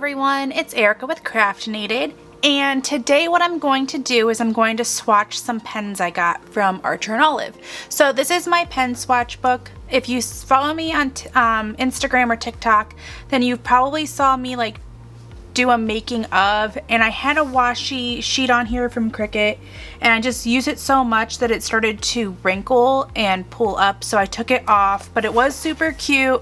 everyone, it's Erica with Craftinated, and today what I'm going to do is I'm going to swatch some pens I got from Archer and Olive. So this is my pen swatch book. If you follow me on Instagram or TikTok, then you probably saw me like do a making of, and I had a washi sheet on here from Cricut, and I just used it so much that it started to wrinkle and pull up, so I took it off, but it was super cute.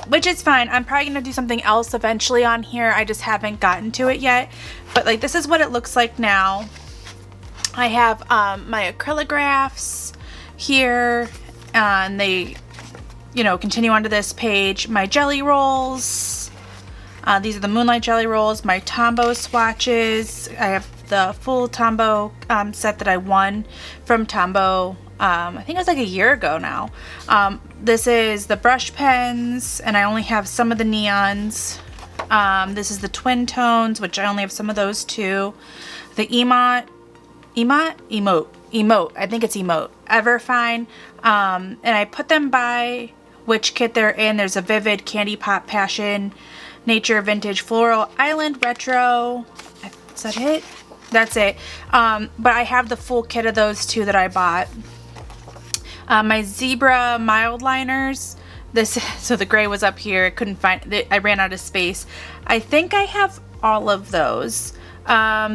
Which is fine. I'm probably going to do something else eventually on here. I just haven't gotten to it yet. But like, this is what it looks like now. I have my Acrylographs here, and they, you know, continue onto this page. My jelly rolls. These are the Moonlight jelly rolls. My Tombow swatches. I have the full Tombow set that I won from Tombow. I think it was like a year ago now. This is the brush pens, and I only have some of the neons. This is the twin tones, which I only have some of those too. The emote, I think it's emote, Everfine. And I put them by which kit they're in. There's a Vivid, Candy Pop, Passion, Nature, Vintage, Floral, Island, Retro. Is that it? That's it. But I have the full kit of those two that I bought. My Zebra mild liners. So the gray was up here. I couldn't find it. I ran out of space. I think I have all of those.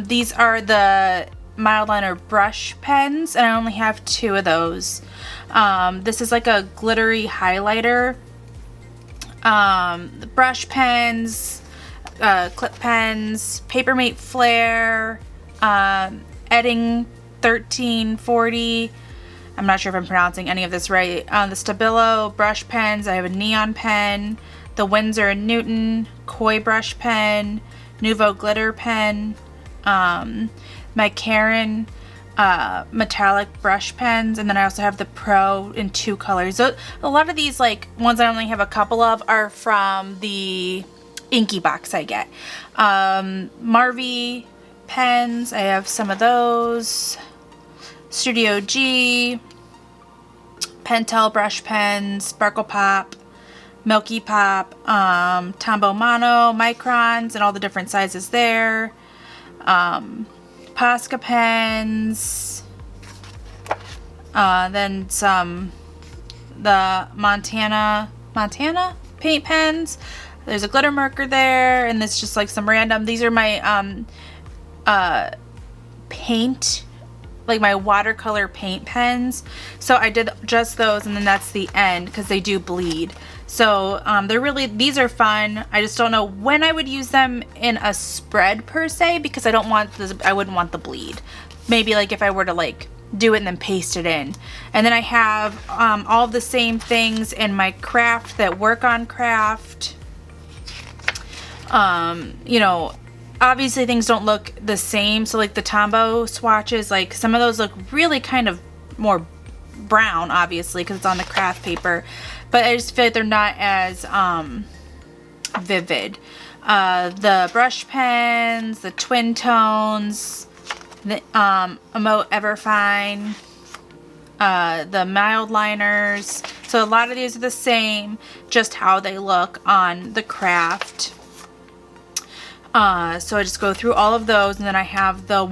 These are the mild liner brush pens, and I only have 2 of those. This is like a glittery highlighter. The brush pens, clip pens, Papermate Flare, Edding 1340. I'm not sure if I'm pronouncing any of this right. The Stabilo brush pens. I have a neon pen, the Winsor & Newton koi brush pen, Nuvo glitter pen, my Karen metallic brush pens, and then I also have the Pro in 2 colors. So a lot of these, like ones I only have a couple of, are from the Inky box I get. Marvy pens. I have some of those. Studio G, Pentel brush pens, Sparkle Pop, Milky Pop, Tombow Mono, Microns, and all the different sizes there. Posca pens, then the Montana paint pens. There's a glitter marker there, and it's just like some random. These are my paint, like my watercolor paint pens. So I did just those, and then that's the end because they do bleed. So these are fun. I just don't know when I would use them in a spread per se, because I wouldn't want the bleed. Maybe like if I were to like do it and then paste it in. And then I have all of the same things in my craft that work on craft. You know, obviously things don't look the same, so like the Tombow swatches, like some of those look really kind of more brown, obviously because it's on the craft paper, but I just feel like they're not as vivid. The brush pens, the twin tones, the Emote Everfine, the mild liners. So a lot of these are the same, just how they look on the craft. So I just go through all of those, and then I have the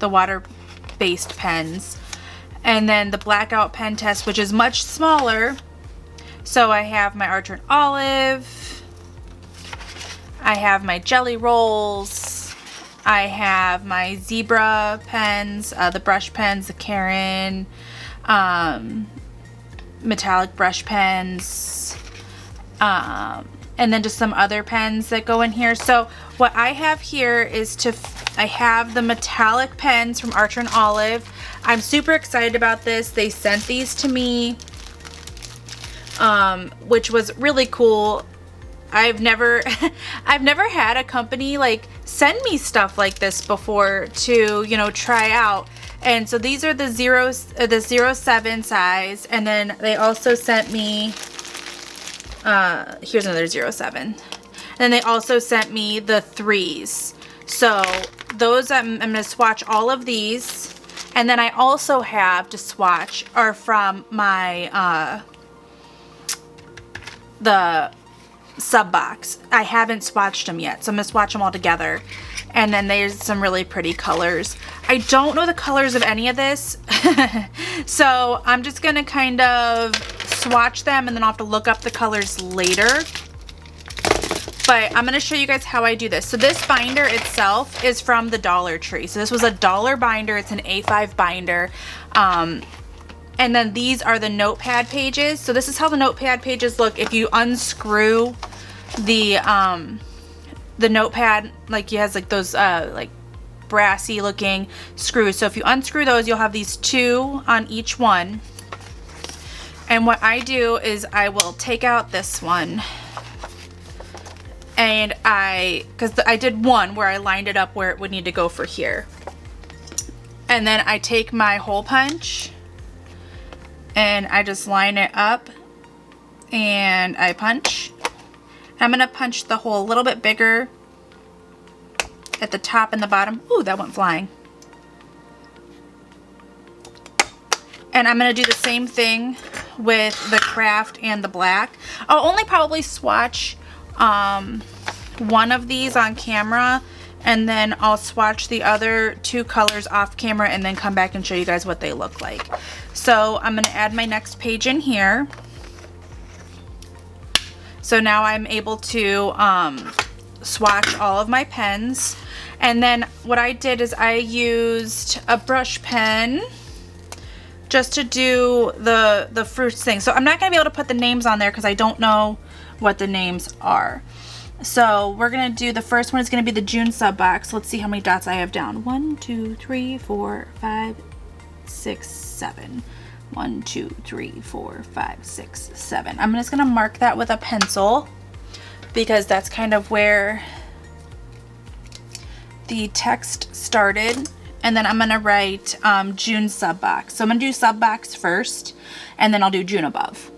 water-based pens, and then the blackout pen test, which is much smaller. So I have my Archer and Olive, I have my jelly rolls, I have my Zebra pens, the brush pens, the Karen, metallic brush pens, and then just some other pens that go in here. So what I have here is I have the metallic pens from Archer and Olive. I'm super excited about this. They sent these to me, which was really cool. I've never had a company like send me stuff like this before to, you know, try out. And so these are the 07 size, and then they also sent me here's another 07. And then they also sent me the 3s. So those, I'm going to swatch all of these. And then I also have to swatch are from my, the sub box. I haven't swatched them yet, so I'm gonna swatch them all together. And then there's some really pretty colors. I don't know the colors of any of this, so I'm just gonna kind of swatch them and then I'll have to look up the colors later. But I'm gonna show you guys how I do this. So this binder itself is from the Dollar Tree. So this was a $1 binder. It's an A5 binder. And then these are the notepad pages. So this is how the notepad pages look if you unscrew the notepad. Like it has like those like brassy looking screws. So if you unscrew those, you'll have these 2 on each one. And what I do is I will take out this one. And because I did one where I lined it up where it would need to go for here. And then I take my hole punch and I just line it up and I punch. I'm gonna punch the hole a little bit bigger at the top and the bottom. Ooh, that went flying. And I'm gonna do the same thing with the craft and the black. I'll only probably swatch one of these on camera, and then I'll swatch the other 2 colors off camera and then come back and show you guys what they look like. So I'm gonna add my next page in here. So now I'm able to swatch all of my pens. And then what I did is I used a brush pen just to do the fruits thing. So I'm not gonna be able to put the names on there because I don't know what the names are. So we're gonna do, the first one is gonna be the June sub box. Let's see how many dots I have down. 1, 2, 3, 4, 5, 6, 7. 1, 2, 3, 4, 5, 6, 7. I'm just gonna mark that with a pencil because that's kind of where the text started. And then I'm gonna write June sub box. So I'm gonna do sub box first and then I'll do June above.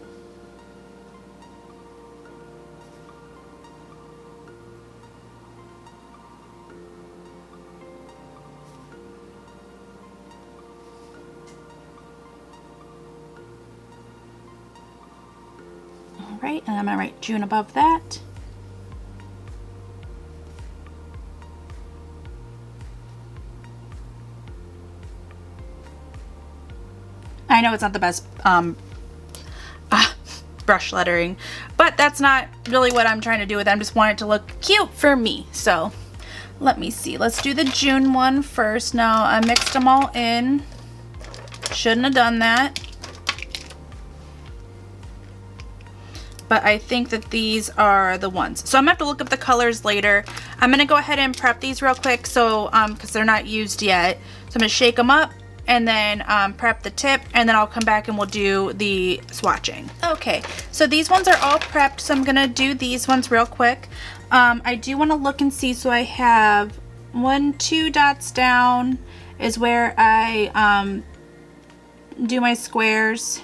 Right, and I'm gonna write June above that. I know it's not the best brush lettering, but that's not really what I'm trying to do with it. I just want it to look cute for me. So let me see. Let's do the June one first. Now I mixed them all in. Shouldn't have done that. But I think that these are the ones. So I'm gonna have to look up the colors later. I'm gonna go ahead and prep these real quick so because they're not used yet. So I'm gonna shake them up and then prep the tip, and then I'll come back and we'll do the swatching. Okay, so these ones are all prepped, so I'm gonna do these ones real quick. I do wanna look and see, so I have 1, 2 dots down is where I do my squares.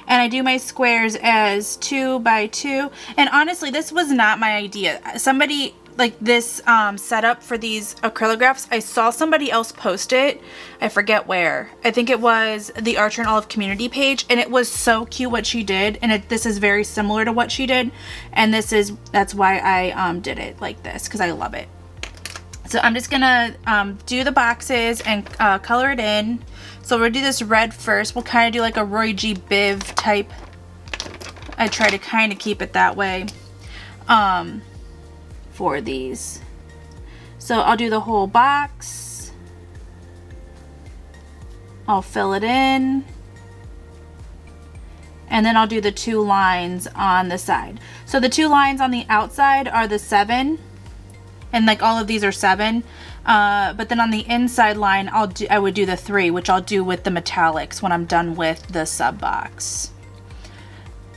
And I do my squares as 2 by 2. And honestly, this was not my idea. Somebody, like this setup for these acrylographs, I saw somebody else post it. I forget where. I think it was the Archer and Olive community page. And it was so cute what she did. And this is very similar to what she did. And that's why I did it like this, because I love it. So I'm just gonna do the boxes and color it in. So we'll do this red first. We'll kind of do like a Roy G. Biv type. I try to kind of keep it that way for these. So I'll do the whole box. I'll fill it in. And then I'll do the 2 lines on the side. So the 2 lines on the outside are the 7. And like all of these are 7. But then on the inside line, I would do the 3, which I'll do with the metallics when I'm done with the sub box.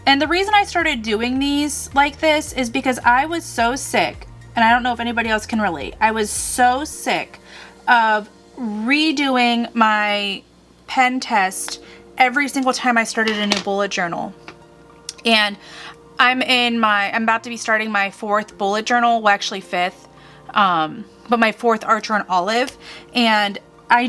And the reason I started doing these like this is because I was so sick, and I don't know if anybody else can relate. I was so sick of redoing my pen test every single time I started a new bullet journal. And I'm about to be starting my 4th bullet journal, well actually 5th. But my 4th Archer and Olive, and I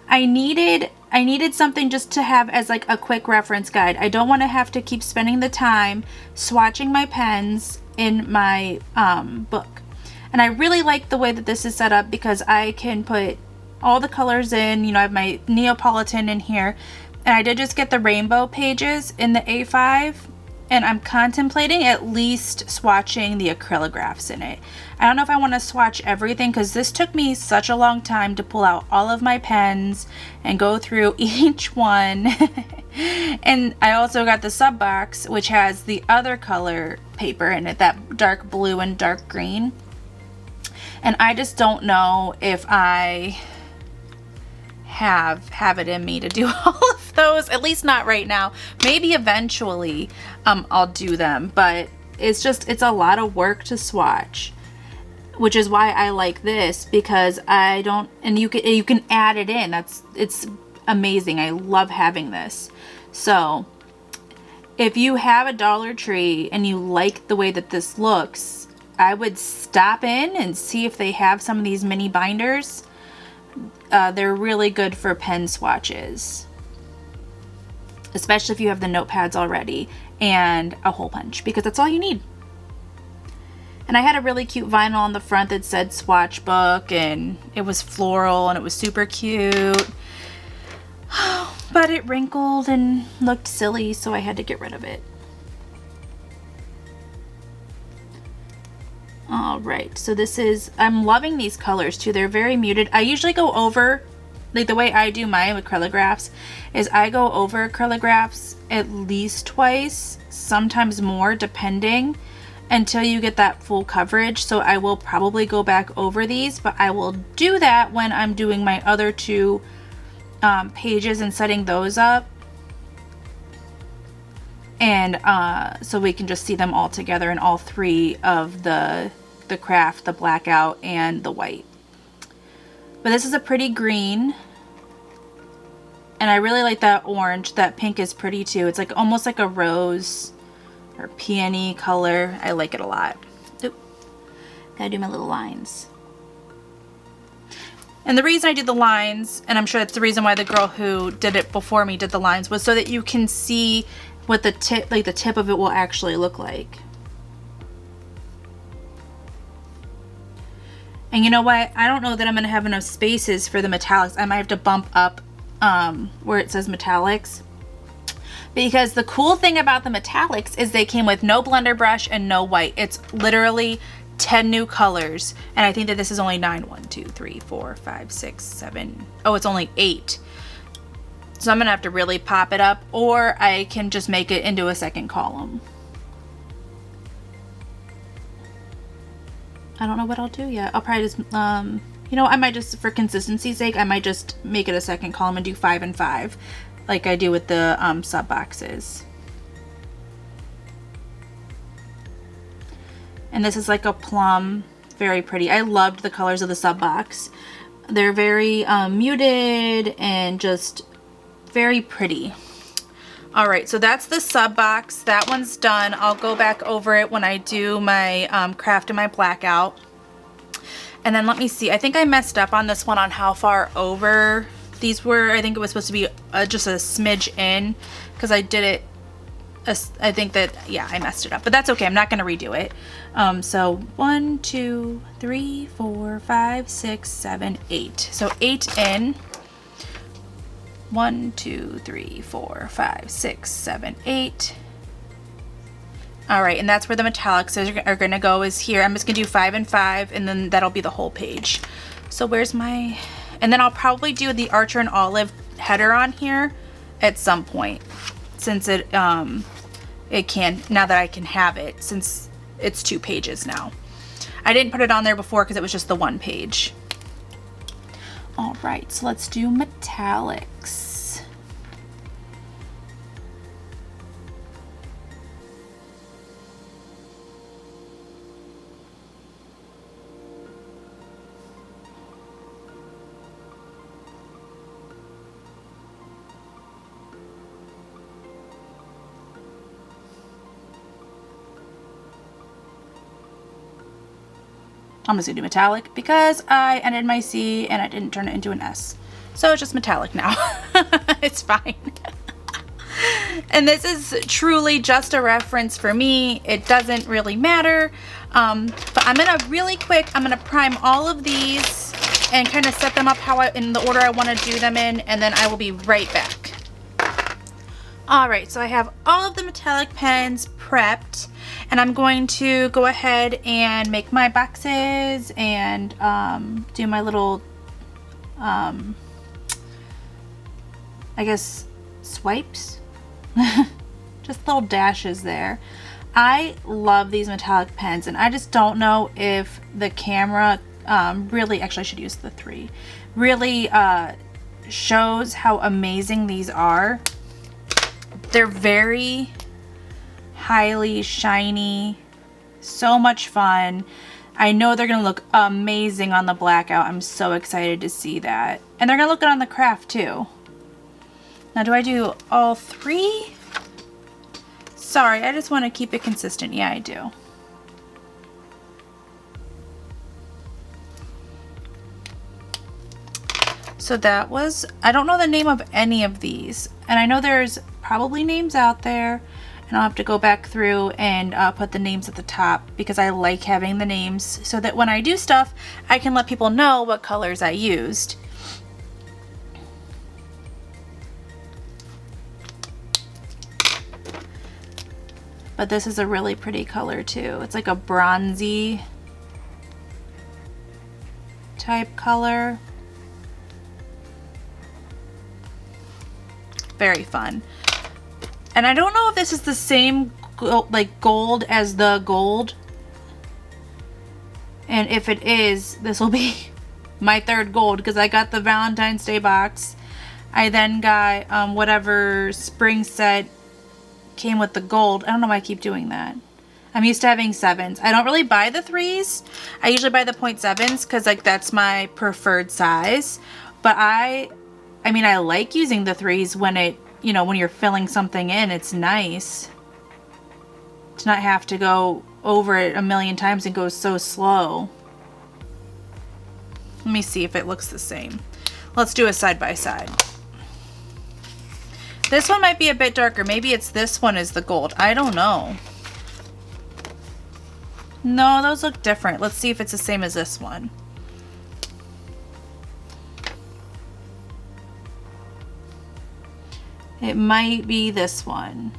I needed something just to have as like a quick reference guide. I don't want to have to keep spending the time swatching my pens in my book. And I really like the way that this is set up because I can put all the colors in. You know, I have my Neapolitan in here, and I did just get the rainbow pages in the A5, and I'm contemplating at least swatching the acrylographs in it. I don't know if I want to swatch everything because this took me such a long time to pull out all of my pens and go through each one. And I also got the sub box, which has the other color paper in it, that dark blue and dark green. And I just don't know if I have it in me to do all of those, at least not right now. Maybe eventually I'll do them, but it's a lot of work to swatch, which is why I like this, because I don't, and you can add it in. It's amazing. I love having this. So if you have a Dollar Tree and you like the way that this looks, I would stop in and see if they have some of these mini binders. They're really good for pen swatches, especially if you have the notepads already and a hole punch, because that's all you need. And I had a really cute vinyl on the front that said Swatch Book, and it was floral and it was super cute. But it wrinkled and looked silly, so I had to get rid of it. All right, so this is, I'm loving these colors too. They're very muted. I usually go over, like the way I do my acrylographs is I go over acrylographs at least twice, sometimes more depending, until you get that full coverage. So I will probably go back over these, but I will do that when I'm doing my other two pages and setting those up. And so we can just see them all together in all three of the craft, the blackout and the white. But this is a pretty green, and I really like that orange. That pink is pretty too. It's like almost like a rose or peony color. I like it a lot. Oop. Gotta do my little lines. And the reason I did the lines, and I'm sure that's the reason why the girl who did it before me did the lines, was so that you can see what the tip, like the tip of it will actually look like. And you know what? I don't know that I'm gonna have enough spaces for the metallics. I might have to bump up where it says metallics. Because the cool thing about the metallics is they came with no blender brush and no white. It's literally 10 new colors. And I think that this is only 9. 1, 2, 3, 4, 5, 6, 7. Oh, it's only 8. So I'm gonna have to really pop it up, or I can just make it into a second column. I don't know what I'll do yet. I'll probably just, you know, I might just, for consistency's sake, I might just make it a second column and do 5 and 5, like I do with the sub boxes. And this is like a plum, very pretty. I loved the colors of the sub box. They're very muted and just very pretty. All right, so that's the sub box. That one's done. I'll go back over it when I do my craft and my blackout. And then let me see. I think I messed up on this one on how far over these were. I think it was supposed to be just a smidge in, because I did it. I think that, yeah, I messed it up, but that's okay. I'm not going to redo it. So 1, 2, 3, 4, 5, 6, 7, 8. So 8 in. 1, 2, 3, 4, 5, 6, 7, 8. All right, and that's where the metallics are gonna go, is here. I'm just gonna do 5 and 5, and then that'll be the whole page. So where's my, and then I'll probably do the Archer and Olive header on here at some point, since it can, now that I can have it, since it's 2 pages now. I didn't put it on there before because it was just the 1 page. All right, so let's do metallics. I'm just gonna do metallic because I ended my C and I didn't turn it into an S. So it's just metallic now. It's fine. And this is truly just a reference for me. It doesn't really matter. But I'm gonna really quick, I'm gonna prime all of these and kind of set them up in the order I want to do them in, and then I will be right back. Alright, so I have all of the metallic pens prepped, and I'm going to go ahead and make my boxes and do my little, I guess, swipes? Just little dashes there. I love these metallic pens, and I just don't know if the camera really, actually I should use the 3, really shows how amazing these are. They're very highly shiny, so much fun. I know they're gonna look amazing on the blackout. I'm so excited to see that. And they're gonna look good on the craft too. Now, do I do all 3? Sorry, I just want to keep it consistent. Yeah, I do. So that was, I don't know the name of any of these. And I know there's probably names out there. And I'll have to go back through and put the names at the top, because I like having the names so that when I do stuff, I can let people know what colors I used. But this is a really pretty color too. It's like a bronzy type color. Very fun. And I don't know if this is the same like gold as the gold. And if it is, this will be my 3rd gold, because I got the Valentine's Day box. I then got whatever spring set came with the gold. I don't know why I keep doing that. I'm used to having 7s. I don't really buy the 3s. I usually buy the 0.7s because like that's my preferred size. But I mean, I like using the 3s when it, you know, when you're filling something in. It's nice to not have to go over it a million times and go so slow. Let me see if it looks the same. Let's do a side by side. This one might be a bit darker. Maybe it's this one is the gold. I don't know. No, those look different. Let's see if it's the same as this one. It might be this one.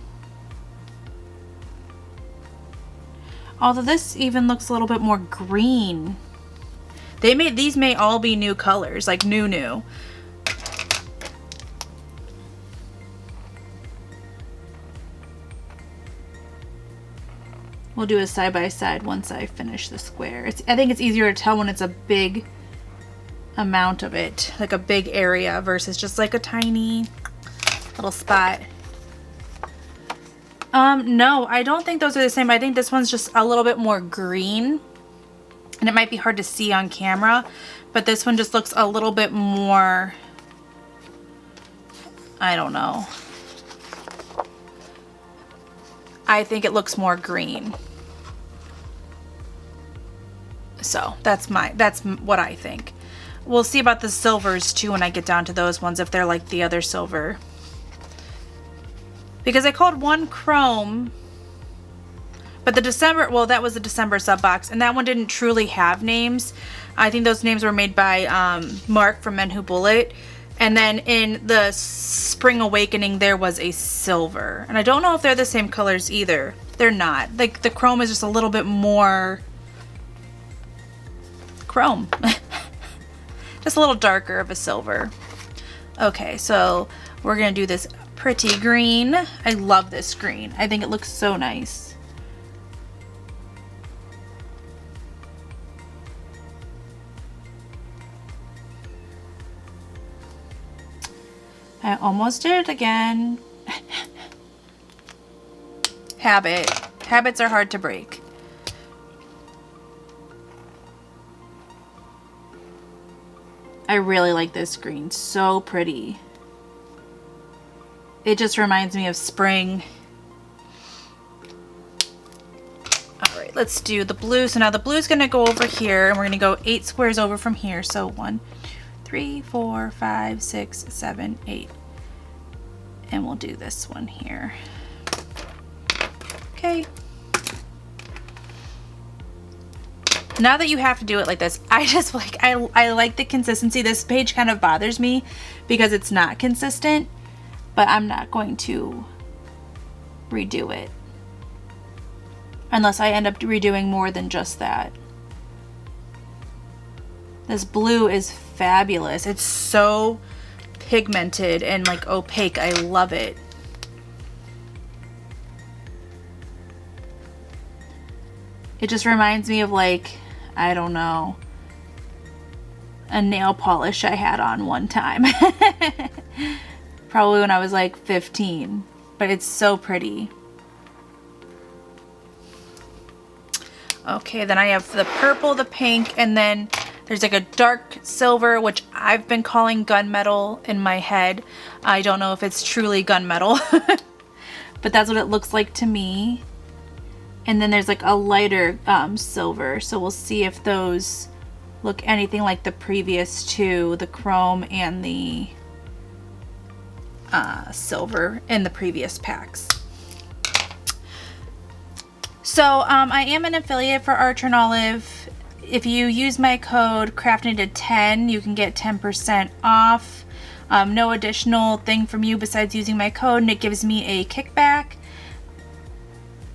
Although this even looks a little bit more green. These may all be new colors, like new. We'll do a side by side once I finish the square. I think it's easier to tell when it's a big amount of it, like a big area versus just like a tiny little spot. No, I don't think those are the same. I think this one's just a little bit more green, and it might be hard to see on camera, but this one just looks a little bit more, I don't know. I think it looks more green. So that's what I think. We'll see about the silvers too when I get down to those ones, if they're like the other silver. Because I called one chrome, but the December, well, that was the December sub box, and that one didn't truly have names. I think those names were made by Mark from Men Who Bullet. And then in the Spring Awakening, there was a silver. And I don't know if they're the same colors either. They're not. Like, the chrome is just a little bit more chrome. Just a little darker of a silver. Okay, so we're going to do this pretty green. I love this green. I think it looks so nice. I almost did it again. Habit. Habits are hard to break. I really like this green. So pretty. It just reminds me of spring. Alright, let's do the blue. So now the blue is going to go over here, and we're going to go 8 squares over from here. So 1, 2, 3, 4, 5, 6, 7, 8. And we'll do this one here. Okay. Now that you have to do it like this, I just like, I like the consistency. This page kind of bothers me because it's not consistent, but I'm not going to redo it unless I end up redoing more than just that. This blue is fabulous. It's so pigmented and like opaque. I love it. It just reminds me of like, I don't know, a nail polish I had on one time. Probably when I was like 15, but it's so pretty. Okay, then I have the purple, the pink, and then there's like a dark silver, which I've been calling gunmetal in my head. I don't know if it's truly gunmetal, but that's what it looks like to me. And then there's like a lighter silver, so we'll see if those look anything like the previous two, the chrome and the silver in the previous packs. So I am an affiliate for Archer and Olive. If you use my code CraftNated10, you can get 10% off. No additional thing from you besides using my code, and it gives me a kickback.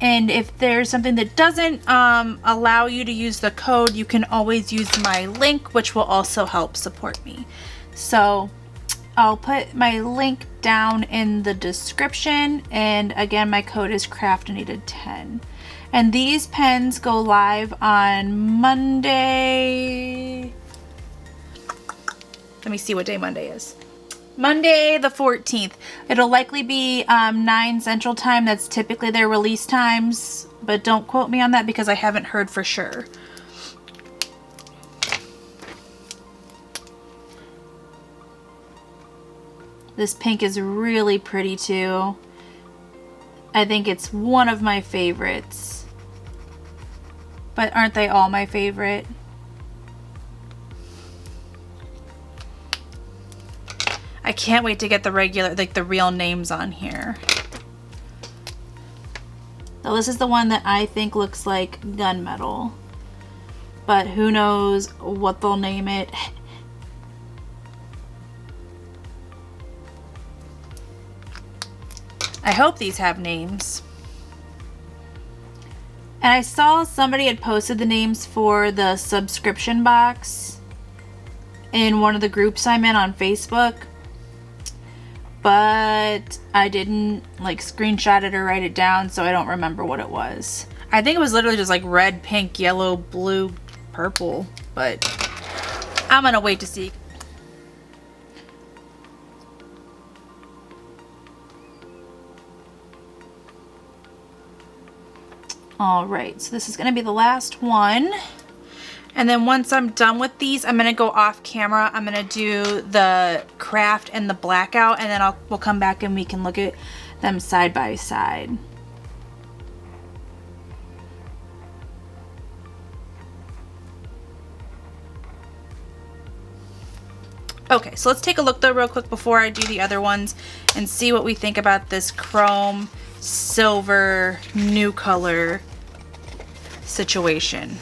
And if there's something that doesn't allow you to use the code, you can always use my link, which will also help support me. So I'll put my link down in the description, and again, my code is CraftNated10. And these pens go live on Monday. Let me see what day Monday is. Monday the 14th. It'll likely be 9 Central Time. That's typically their release times, but don't quote me on that because I haven't heard for sure. This pink is really pretty too. I think it's one of my favorites. But aren't they all my favorite? I can't wait to get the regular, like the real names on here. Now this is the one that I think looks like gunmetal, but who knows what they'll name it. I hope these have names. And I saw somebody had posted the names for the subscription box in one of the groups I'm in on Facebook, but I didn't like screenshot it or write it down, so I don't remember what it was. I think it was literally just like red, pink, yellow, blue, purple, but I'm gonna wait to see. All right, so this is gonna be the last one. And then once I'm done with these, I'm gonna go off camera. I'm gonna do the craft and the blackout, and then we'll come back and we can look at them side by side. Okay, so let's take a look though real quick before I do the other ones and see what we think about this chrome, silver, new color situation.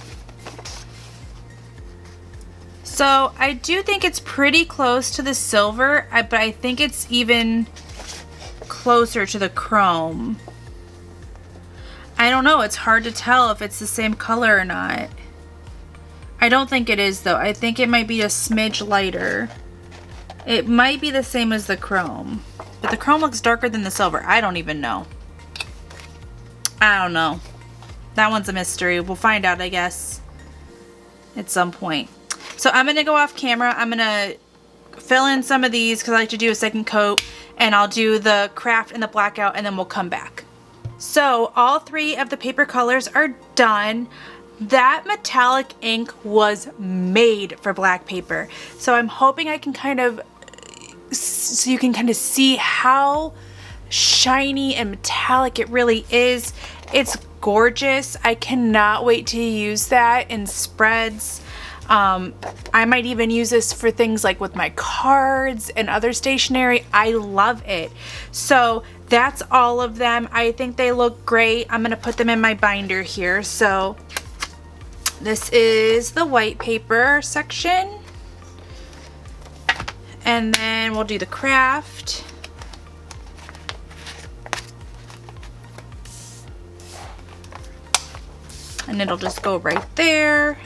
So I do think it's pretty close to the silver, but I think it's even closer to the chrome. I don't know, it's hard to tell if it's the same color or not. I don't think it is though. I think it might be a smidge lighter. It might be the same as the chrome, but the chrome looks darker than the silver. I don't even know. I don't know. That one's a mystery. We'll find out, I guess, at some point. So I'm gonna go off camera. I'm gonna fill in some of these because I like to do a second coat, and I'll do the craft and the blackout, and then we'll come back. So all 3 of the paper colors are done. That metallic ink was made for black paper. So I'm hoping I can kind of, so you can kind of see how shiny and metallic it really is. It's gorgeous. I cannot wait to use that in spreads. I might even use this for things like with my cards and other stationery. I love it. So that's all of them. I think they look great. I'm gonna put them in my binder here. So this is the white paper section. And then we'll do the craft. And it'll just go right there.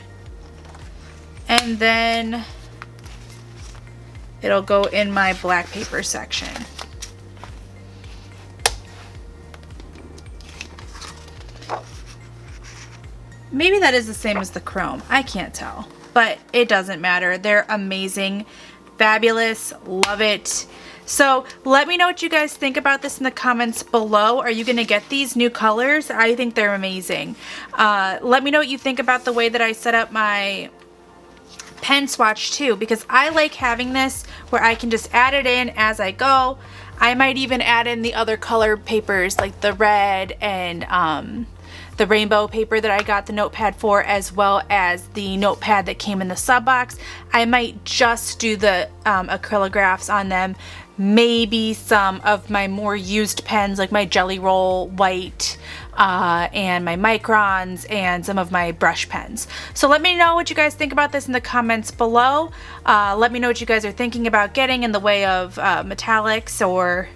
And then it'll go in my black paper section. Maybe that is the same as the chrome. I can't tell, but it doesn't matter. They're amazing, fabulous, love it. So let me know what you guys think about this in the comments below. Are you gonna get these new colors? I think they're amazing. Let me know what you think about the way that I set up my pen swatch too, because I like having this where I can just add it in as I go. I might even add in the other color papers like the red and the rainbow paper that I got the notepad for, as well as the notepad that came in the sub box. I might just do the acrylographs on them. Maybe some of my more used pens like my Jelly Roll white and my microns and some of my brush pens. So let me know what you guys think about this in the comments below. Let me know what you guys are thinking about getting in the way of metallics or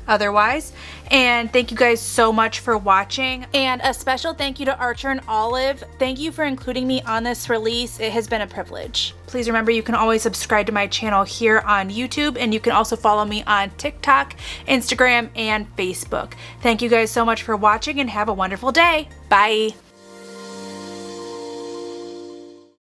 otherwise. And thank you guys so much for watching. And a special thank you to Archer and Olive. Thank you for including me on this release. It has been a privilege. Please remember you can always subscribe to my channel here on YouTube, and you can also follow me on TikTok, Instagram, and Facebook. Thank you guys so much for watching and have a wonderful day. Bye.